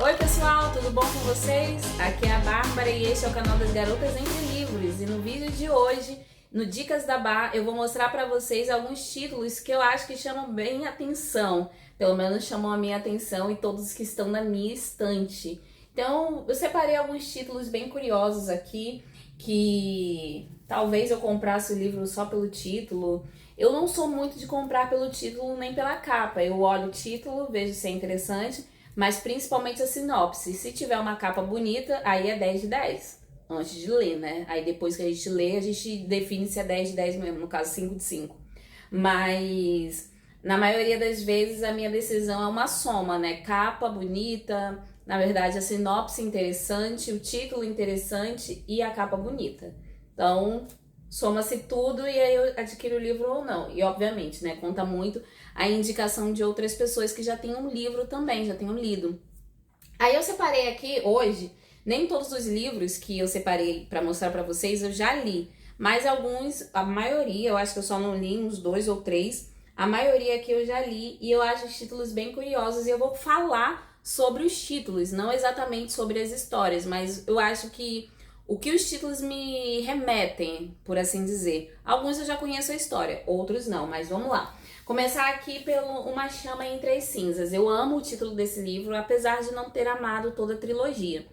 Oi pessoal, tudo bom com vocês? Aqui é a Bárbara e este é o canal das Garotas Entre Livros. E no vídeo de hoje, no Dicas da Bar, eu vou mostrar para vocês alguns títulos que eu acho que chamam bem atenção. Pelo menos chamam a minha atenção e todos que estão na minha estante. Então, eu separei alguns títulos bem curiosos aqui, que talvez eu comprasse o livro só pelo título. Eu não sou muito de comprar pelo título nem pela capa. Eu olho o título, vejo se é interessante, mas principalmente a sinopse. Se tiver uma capa bonita, aí é 10 de 10, antes de ler, né? Aí depois que a gente lê, a gente define se é 10 de 10 mesmo, no caso 5 de 5. Mas na maioria das vezes a minha decisão é uma soma, né? Capa bonita, na verdade a sinopse interessante, o título interessante e a capa bonita. Então, soma-se tudo e aí eu adquiro o livro ou não. E obviamente, né, conta muito a indicação de outras pessoas que já tenham um livro também, já tenham lido. Aí eu separei aqui hoje, nem todos os livros que eu separei para mostrar para vocês eu já li, mas alguns, a maioria, eu acho que eu só não li uns 2 ou 3, a maioria aqui eu já li e eu acho os títulos bem curiosos e eu vou falar sobre os títulos, não exatamente sobre as histórias, mas eu acho que o que os títulos me remetem, por assim dizer. Alguns eu já conheço a história, outros não, mas vamos lá. Começar aqui pelo Uma Chama Entre as Cinzas. Eu amo o título desse livro, apesar de não ter amado toda a trilogia.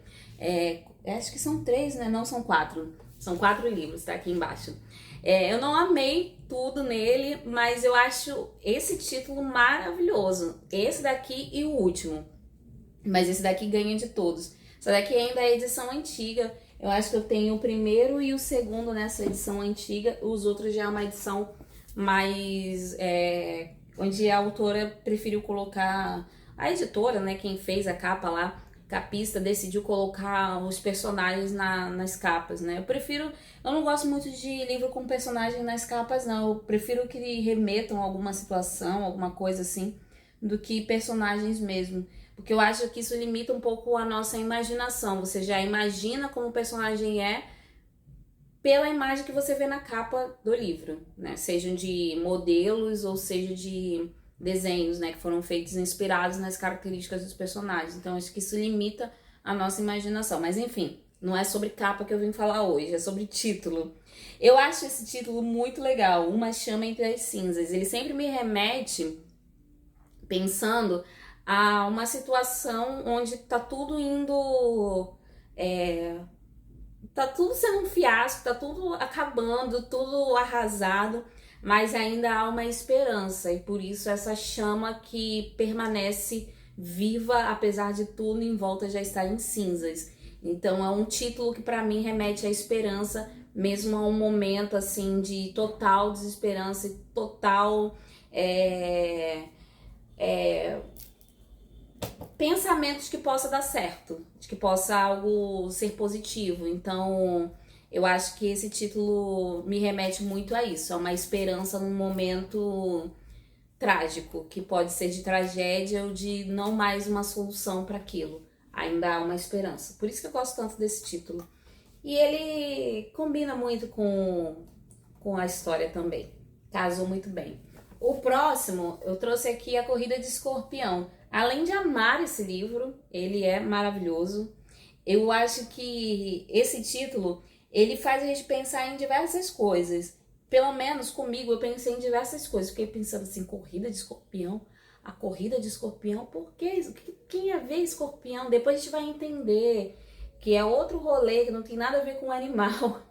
Acho que são 3, né? Não, são 4. São 4 livros, tá aqui embaixo. Eu não amei tudo nele, mas eu acho esse título maravilhoso. Esse daqui e o último. Mas esse daqui ganha de todos. Essa daqui ainda é a edição antiga. Eu acho que eu tenho o primeiro e o segundo nessa edição antiga. Os outros já é uma edição mais... onde a autora preferiu colocar... A editora, né, quem fez a capa lá, capista, decidiu colocar os personagens nas capas, né? Eu não gosto muito de livro com personagem nas capas, não. Eu prefiro que remetam a alguma situação, alguma coisa assim, do que personagens mesmo. Porque eu acho que isso limita um pouco a nossa imaginação. Você já imagina como o personagem é pela imagem que você vê na capa do livro, né? Sejam de modelos ou seja de desenhos, né? Que foram feitos inspirados nas características dos personagens. Então acho que isso limita a nossa imaginação. Mas enfim, não é sobre capa que eu vim falar hoje, é sobre título. Eu acho esse título muito legal, Uma Chama Entre as Cinzas. Ele sempre me remete pensando a uma situação onde tá tudo indo... tá tudo sendo um fiasco, tá tudo acabando, tudo arrasado, mas ainda há uma esperança e por isso essa chama que permanece viva apesar de tudo em volta já estar em cinzas. Então é um título que para mim remete à esperança, mesmo a um momento assim de total desesperança e total pensamentos que possa dar certo, de que possa algo ser positivo. Então, eu acho que esse título me remete muito a isso, a uma esperança num momento trágico, que pode ser de tragédia ou de não mais uma solução para aquilo. Ainda há uma esperança. Por isso que eu gosto tanto desse título. E ele combina muito com a história também. Casou muito bem. O próximo, eu trouxe aqui A Corrida de Escorpião. Além de amar esse livro, ele é maravilhoso. Eu acho que esse título, ele faz a gente pensar em diversas coisas. Pelo menos comigo, eu pensei em diversas coisas. Fiquei pensando assim, corrida de escorpião? A corrida de escorpião? Por que isso? Quem ia ver escorpião? Depois a gente vai entender que é outro rolê, que não tem nada a ver com o animal.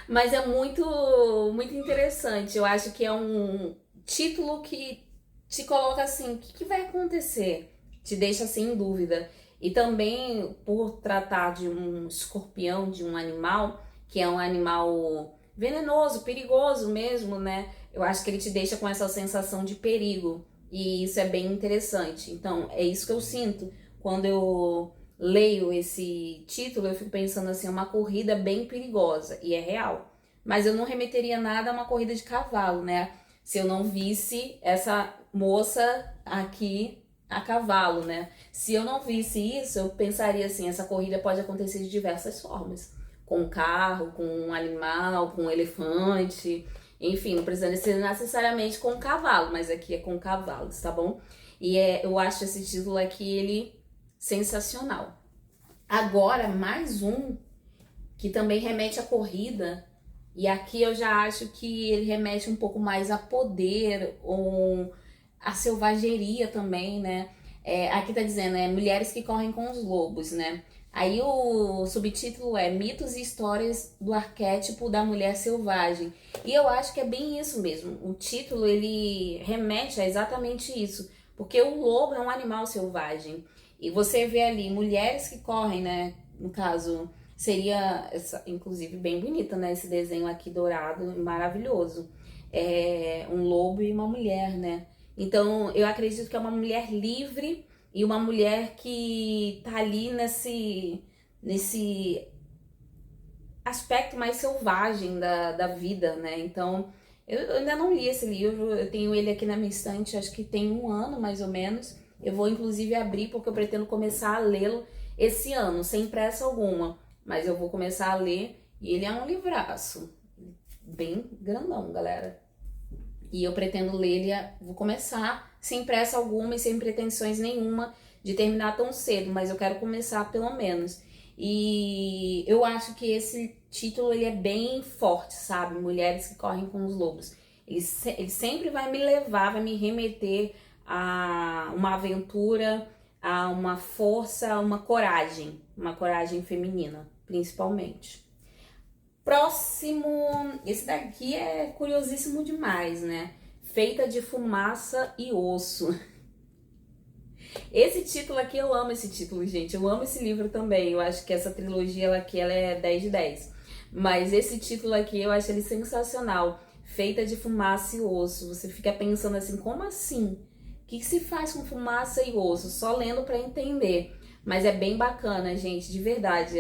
Mas é muito, muito interessante. Eu acho que é um título que te coloca assim, o que vai acontecer? Te deixa assim em dúvida. E também por tratar de um escorpião, de um animal, que é um animal venenoso, perigoso mesmo, né? Eu acho que ele te deixa com essa sensação de perigo. E isso é bem interessante. Então, é isso que eu sinto quando eu leio esse título, eu fico pensando assim, uma corrida bem perigosa, e é real. Mas eu não remeteria nada a uma corrida de cavalo, né? Se eu não visse essa moça aqui a cavalo, né? Se eu não visse isso, eu pensaria assim, essa corrida pode acontecer de diversas formas. Com um carro, com um animal, com um elefante, enfim, não precisa ser necessariamente com um cavalo, mas aqui é com cavalos, tá bom? E eu acho esse título aqui, ele sensacional. Agora, mais um que também remete à corrida, e aqui eu já acho que ele remete um pouco mais a poder, ou a selvageria também, né? Aqui tá dizendo, mulheres que correm com os lobos, né? Aí o subtítulo é Mitos e Histórias do Arquétipo da Mulher Selvagem. E eu acho que é bem isso mesmo. O título, ele remete a exatamente isso. Porque o lobo é um animal selvagem. E você vê ali mulheres que correm, né? No caso, seria, inclusive, bem bonita, né? Esse desenho aqui dourado, maravilhoso. Um lobo e uma mulher, né? Então, eu acredito que é uma mulher livre e uma mulher que tá ali nesse aspecto mais selvagem da vida, né? Então, eu ainda não li esse livro, eu tenho ele aqui na minha estante, acho que tem 1 ano mais ou menos. Eu vou inclusive abrir porque eu pretendo começar a lê-lo esse ano, sem pressa alguma. Mas eu vou começar a ler e ele é um livraço, bem grandão, galera. E eu pretendo ler ele, vou começar sem pressa alguma e sem pretensões nenhuma de terminar tão cedo, mas eu quero começar pelo menos. E eu acho que esse título ele é bem forte, sabe? Mulheres que correm com os lobos. Ele sempre vai me levar, vai me remeter a uma aventura, a uma força, a uma coragem feminina, principalmente. Próximo, esse daqui é curiosíssimo demais, né? Feita de Fumaça e Osso. Esse título aqui, eu amo esse título, gente. Eu amo esse livro também. Eu acho que essa trilogia ela é 10 de 10. Mas esse título aqui, eu acho ele sensacional. Feita de Fumaça e Osso. Você fica pensando assim, como assim? O que se faz com fumaça e osso? Só lendo pra entender. Mas é bem bacana, gente, de verdade.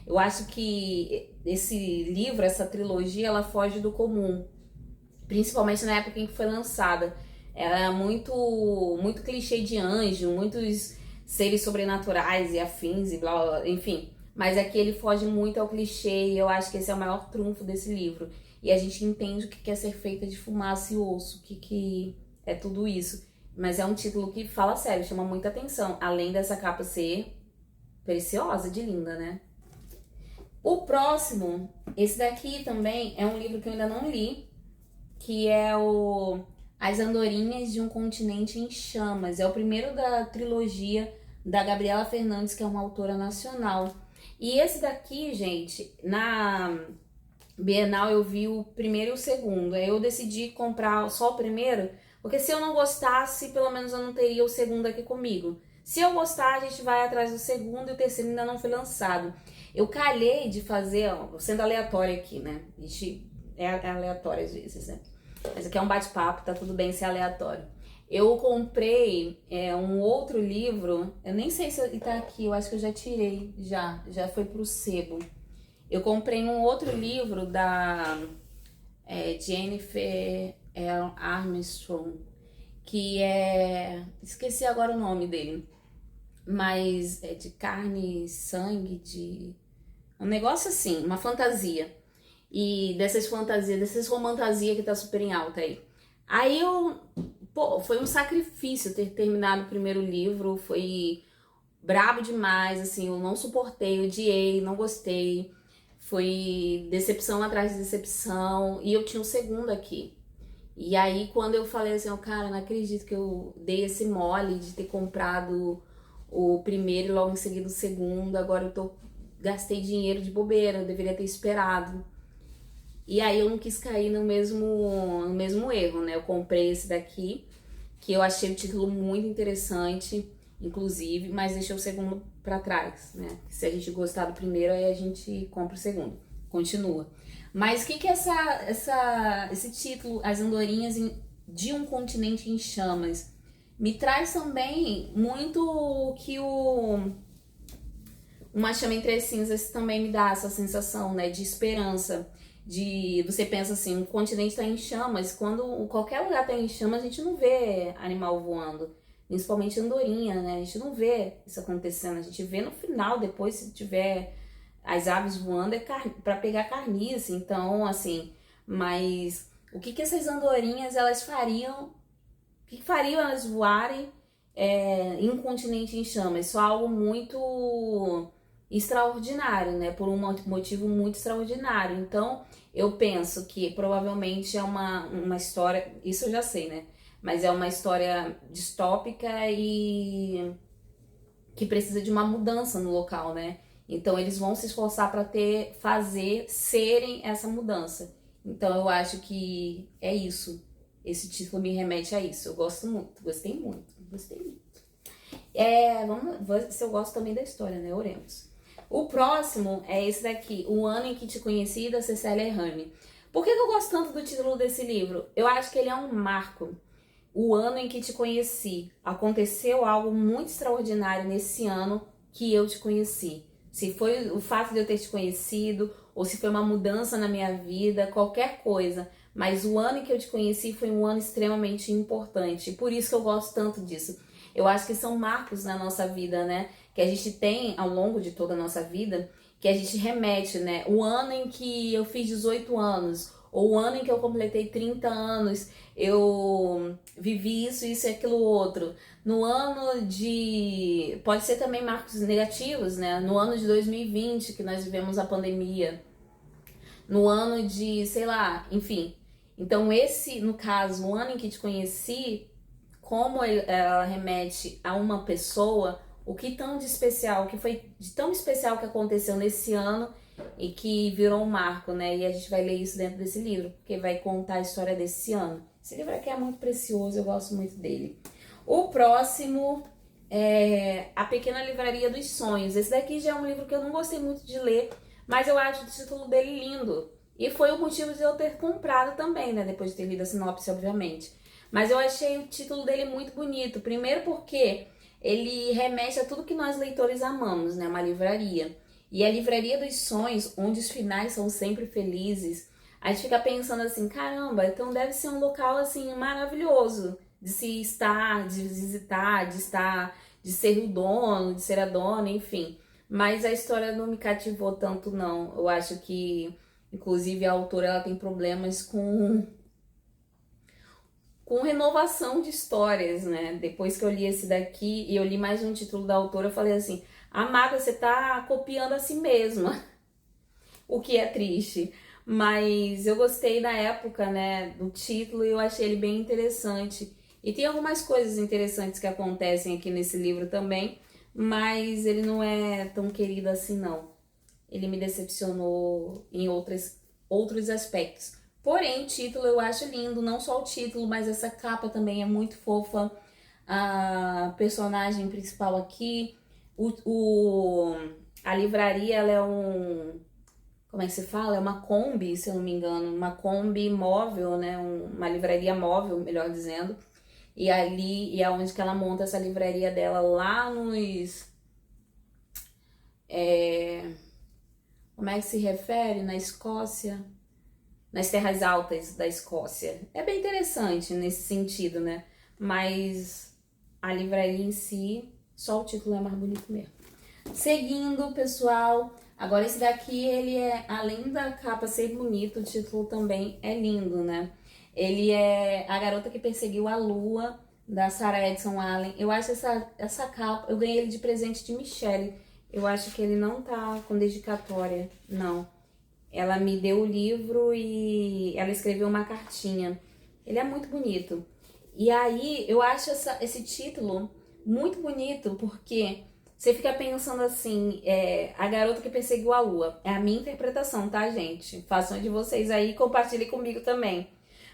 Eu acho que esse livro, essa trilogia, ela foge do comum. Principalmente na época em que foi lançada. Era muito clichê de anjo, muitos seres sobrenaturais e afins e blá, blá, blá, enfim. Mas aqui ele foge muito ao clichê e eu acho que esse é o maior trunfo desse livro. E a gente entende o que é ser feita de fumaça e osso, o que é tudo isso. Mas é um título que fala sério, chama muita atenção. Além dessa capa ser preciosa, de linda, né? O próximo, esse daqui também é um livro que eu ainda não li, que é As Andorinhas de um Continente em Chamas. É o primeiro da trilogia da Gabriela Fernandes, que é uma autora nacional. E esse daqui, gente, na Bienal eu vi o primeiro e o segundo. Aí eu decidi comprar só o primeiro, porque se eu não gostasse, pelo menos eu não teria o segundo aqui comigo. Se eu gostar, a gente vai atrás do segundo e o terceiro ainda não foi lançado. Eu calhei de fazer, ó, sendo aleatório aqui, né? A gente é aleatório às vezes, né? Mas aqui é um bate-papo, tá tudo bem ser aleatório. Eu comprei um outro livro, eu nem sei se ele tá aqui, eu acho que eu já tirei, já foi pro sebo. Eu comprei um outro livro da Jennifer Armstrong, que esqueci agora o nome dele, mas é de carne e sangue, um negócio assim, uma fantasia. E dessas romantasias que tá super em alta aí. Aí foi um sacrifício ter terminado o primeiro livro, foi brabo demais, assim, eu não suportei, odiei, não gostei. Foi decepção atrás de decepção, e eu tinha um segundo aqui. E aí quando eu falei assim, cara, não acredito que eu dei esse mole de ter comprado o primeiro e logo em seguida o segundo, agora gastei dinheiro de bobeira, eu deveria ter esperado. E aí eu não quis cair no mesmo erro, né? Eu comprei esse daqui, que eu achei o título muito interessante, inclusive, mas deixei o segundo pra trás, né? Se a gente gostar do primeiro, aí a gente compra o segundo. Continua. Mas o que é esse título, As Andorinhas de um Continente em Chamas? Me traz também muito o que Uma Chama Entre as Cinzas também me dá essa sensação, né? De esperança. Você pensa assim, o continente está em chamas, quando qualquer lugar está em chamas, a gente não vê animal voando, principalmente andorinha, né? A gente não vê isso acontecendo, a gente vê no final, depois, se tiver as aves voando, para pegar carniça, então, assim, mas o que essas andorinhas, elas fariam, o que fariam elas voarem Incontinente em Chamas, só algo muito extraordinário, né? Por um motivo muito extraordinário. Então, eu penso que provavelmente é uma história, isso eu já sei, né? Mas é uma história distópica e que precisa de uma mudança no local, né? Então eles vão se esforçar para serem essa mudança. Então eu acho que é isso. Esse título me remete a isso. Eu gosto muito, gostei muito, gostei muito. Vamos ver se eu gosto também da história, né? Oremos. O próximo é esse daqui, O Ano em que Te Conheci, da Cecília Errani. Por que eu gosto tanto do título desse livro? Eu acho que ele é um marco. O ano em que te conheci. Aconteceu algo muito extraordinário nesse ano que eu te conheci. Se foi o fato de eu ter te conhecido, ou se foi uma mudança na minha vida, qualquer coisa. Mas o ano em que eu te conheci foi um ano extremamente importante. Por isso que eu gosto tanto disso. Eu acho que são marcos na nossa vida, né? Que a gente tem ao longo de toda a nossa vida, que a gente remete, né? O ano em que eu fiz 18 anos, ou o ano em que eu completei 30 anos, eu vivi isso, isso e aquilo outro. No ano de... Pode ser também marcos negativos, né? No ano de 2020, que nós vivemos a pandemia. No ano de, sei lá, enfim. Então esse, no caso, o ano em que te conheci, como ela remete a uma pessoa, o que tão de especial, o que foi de tão especial que aconteceu nesse ano e que virou um marco, né? E a gente vai ler isso dentro desse livro, porque vai contar a história desse ano. Esse livro aqui é muito precioso, eu gosto muito dele. O próximo é A Pequena Livraria dos Sonhos. Esse daqui já é um livro que eu não gostei muito de ler, mas eu acho o título dele lindo. E foi o motivo de eu ter comprado também, né? Depois de ter lido a sinopse, obviamente. Mas eu achei o título dele muito bonito. Primeiro porque ele remete a tudo que nós leitores amamos, né? Uma livraria. E a Livraria dos Sonhos, onde os finais são sempre felizes, a gente fica pensando assim, caramba, então deve ser um local assim maravilhoso de se estar, de visitar, de estar, de ser o dono, de ser a dona, enfim. Mas a história não me cativou tanto, não. Eu acho que, inclusive, a autora ela tem problemas com renovação de histórias, né? Depois que eu li esse daqui e eu li mais um título da autora, eu falei assim, amada, você tá copiando a si mesma, o que é triste. Mas eu gostei da época, né, do título e eu achei ele bem interessante. E tem algumas coisas interessantes que acontecem aqui nesse livro também, mas ele não é tão querido assim, não. Ele me decepcionou em outros aspectos. Porém, o título eu acho lindo, não só o título, mas essa capa também é muito fofa. A personagem principal aqui, a livraria, ela é como é que se fala? É uma Kombi, se eu não me engano, uma Kombi móvel, né? Uma livraria móvel, melhor dizendo. E ali é onde que ela monta essa livraria dela, lá como é que se refere? Na Escócia? Nas terras altas da Escócia. É bem interessante nesse sentido, né? Mas a livraria em si, só o título é mais bonito mesmo. Seguindo, pessoal, agora esse daqui, ele é, além da capa ser bonito, o título também é lindo, né? Ele é A Garota que Perseguiu a Lua, da Sarah Edson Allen. Eu acho essa capa, eu ganhei ele de presente de Michelle. Eu acho que ele não tá com dedicatória, não. Ela me deu o livro e ela escreveu uma cartinha. Ele é muito bonito. E aí, eu acho esse título muito bonito porque você fica pensando assim, A Garota que Perseguiu a Lua. É a minha interpretação, tá, gente? Façam de vocês aí e compartilhem comigo também.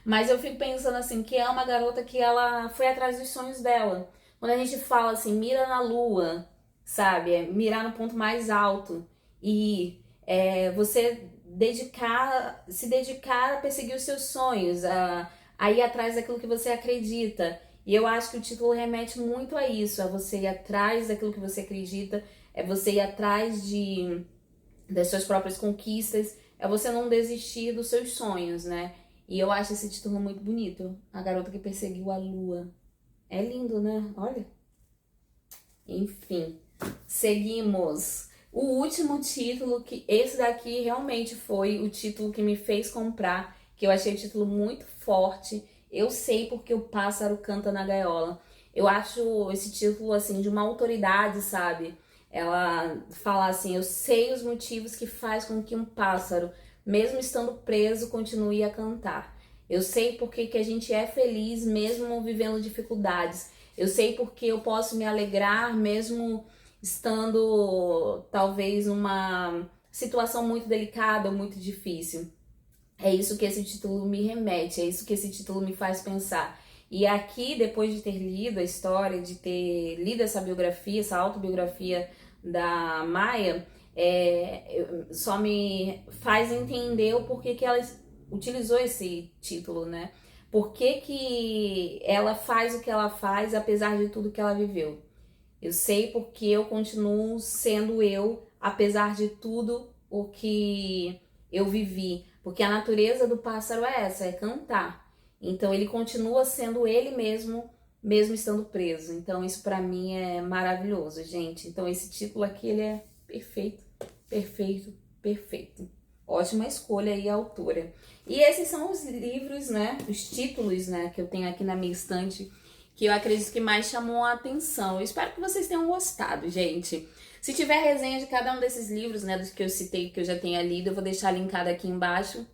Mas eu fico pensando assim, que é uma garota que ela foi atrás dos sonhos dela. Quando a gente fala assim, mira na lua, sabe? Mirar no ponto mais alto. E você se dedicar a perseguir os seus sonhos, a ir atrás daquilo que você acredita. E eu acho que o título remete muito a isso, a você ir atrás daquilo que você acredita, é você ir atrás das suas próprias conquistas, é você não desistir dos seus sonhos, né? E eu acho esse título muito bonito, A Garota que Perseguiu a Lua. É lindo, né? Olha. Enfim, seguimos. O último título, que esse daqui realmente foi o título que me fez comprar, que eu achei o título muito forte. Eu sei porque o pássaro canta na gaiola. Eu acho esse título, assim, de uma autoridade, sabe? Ela fala assim: eu sei os motivos que faz com que um pássaro, mesmo estando preso, continue a cantar. Eu sei porque que a gente é feliz mesmo vivendo dificuldades. Eu sei porque eu posso me alegrar mesmo estando talvez numa situação muito delicada ou muito difícil. É isso que esse título me remete, é isso que esse título me faz pensar. E aqui, depois de ter lido a história, de ter lido essa biografia, essa autobiografia da Maia, só me faz entender o porquê que ela utilizou esse título, né? Por que que ela faz o que ela faz, apesar de tudo que ela viveu. Eu sei porque eu continuo sendo eu, apesar de tudo o que eu vivi. Porque a natureza do pássaro é essa, é cantar. Então ele continua sendo ele mesmo, mesmo estando preso. Então isso pra mim é maravilhoso, gente. Então esse título aqui, ele é perfeito, perfeito, perfeito. Ótima escolha aí, a autora. E esses são os livros, né, os títulos, né, que eu tenho aqui na minha estante, que eu acredito que mais chamam a atenção. Eu espero que vocês tenham gostado, gente. Se tiver resenha de cada um desses livros, né, dos que eu citei, que eu já tenha lido, eu vou deixar linkado aqui embaixo,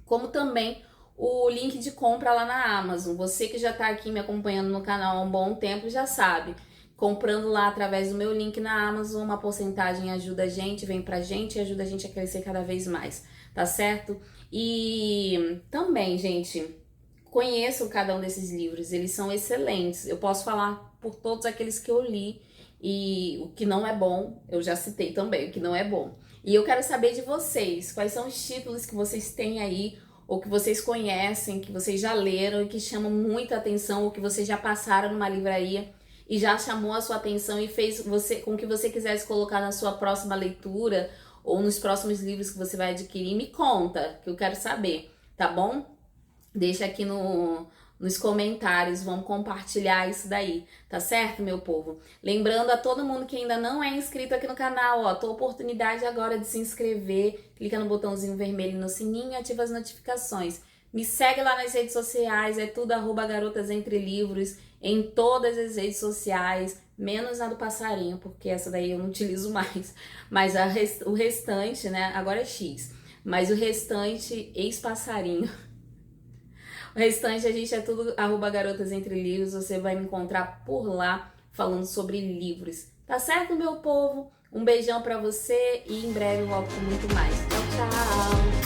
como também o link de compra lá na Amazon. Você que já está aqui me acompanhando no canal há um bom tempo já sabe. Comprando lá através do meu link na Amazon, uma porcentagem ajuda a gente, vem pra gente e ajuda a gente a crescer cada vez mais, tá certo? E também, gente, conheçam cada um desses livros, eles são excelentes. Eu posso falar por todos aqueles que eu li, e o que não é bom, eu já citei também, o que não é bom. E eu quero saber de vocês, quais são os títulos que vocês têm aí, ou que vocês conhecem, que vocês já leram e que chamam muita atenção, ou que vocês já passaram numa livraria e já chamou a sua atenção e fez você com que você quisesse colocar na sua próxima leitura ou nos próximos livros que você vai adquirir. Me conta, que eu quero saber, tá bom? Deixa aqui nos comentários, vamos compartilhar isso daí, tá certo, meu povo? Lembrando a todo mundo que ainda não é inscrito aqui no canal, ó, tua oportunidade agora de se inscrever, clica no botãozinho vermelho no sininho e ativa as notificações. Me segue lá nas redes sociais, é tudo @garotas entre livros, em todas as redes sociais, menos a do passarinho, porque essa daí eu não utilizo mais. Mas o restante, né, agora é X, mas o restante, ex-passarinho. O restante a gente é tudo @garotas entre livros, você vai me encontrar por lá falando sobre livros. Tá certo, meu povo? Um beijão pra você e em breve eu volto com muito mais. Tchau, tchau!